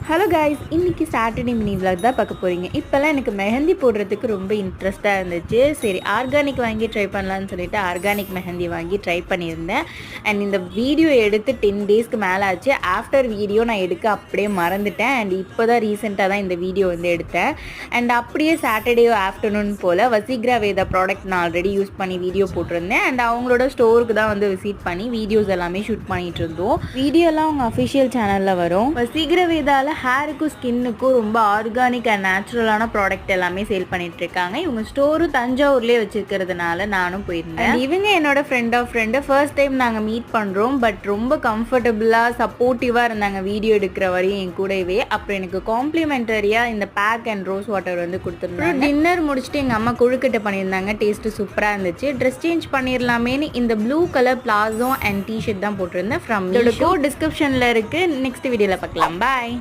Hello guys, இன்றைக்கி Saturday mini vlog தான் பார்க்க போகிறீங்க. இப்போல்லாம் எனக்கு மெஹந்தி போடுறதுக்கு ரொம்ப இன்ட்ரெஸ்ட்டாக இருந்துச்சு. சரி, ஆர்கானிக் வாங்கி ட்ரை பண்ணலான்னு சொல்லிட்டு ஆர்கானிக் மெஹந்தி வாங்கி ட்ரை பண்ணியிருந்தேன். அண்ட் இந்த வீடியோ எடுத்து 10 டேஸ்க்கு மேலே ஆச்சு. ஆஃப்டர் வீடியோ நான் எடுக்க அப்படியே மறந்துட்டேன். அண்ட் இப்போ தான் ரீசெண்டாக தான் இந்த வீடியோ எடுத்தேன். அண்ட் அப்படியே சாட்டர்டே ஆஃப்டர்நூன் போல் வசீக்ரா வேதா ப்ராடக்ட் நான் ஆல்ரெடி யூஸ் பண்ணி வீடியோ போட்டிருந்தேன். அண்ட் அவங்களோட ஸ்டோருக்கு தான் விசிட் பண்ணி வீடியோஸ் எல்லாமே ஷூட் பண்ணிகிட்டு இருந்தோம். வீடியோலாம் அவங்க அஃபிஷியல் சேனலில் வரும். வசீக்ரா வேதாவில் ஹேருக்கும் ஸ்கின்னுக்கும் ரொம்ப ஆர்கானிக் அண்ட் நேச்சுரலான ப்ராடக்ட் எல்லாமே சேல் பண்ணிட்டு இருக்காங்க. இவங்க ஸ்டோரும் தஞ்சாவூர்லேயே வச்சிருக்கிறதுனால நானும் போயிருந்தேன். இவங்க என்னோட ஃப்ரெண்டு ஃபர்ஸ்ட் டைம் நாங்கள் மீட் பண்ணுறோம். பட் ரொம்ப கம்ஃபர்டபுளாக சப்போர்ட்டிவாக இருந்தாங்க வீடியோ எடுக்கிற வரையும் என் கூடவே. அப்புறம் எனக்கு காம்ப்ளிமெண்டரியாக இந்த பேக் அண்ட் ரோஸ் வாட்டர் கொடுத்துருந்தாங்க. டின்னர் முடிச்சுட்டு எங்கள் அம்மா கொழுக்கட்டை பண்ணியிருந்தாங்க. டேஸ்ட்டு சூப்பராக இருந்துச்சு. ட்ரெஸ் சேஞ்ச் பண்ணிடலாமேன்னு இந்த blue colour palazzo and T shirt தான் போட்டிருந்தேன். ஃப்ரம் டிஸ்கிரிப்ஷனில் இருக்குது. நெக்ஸ்ட் வீடியோவில் பார்க்கலாம். பாய்.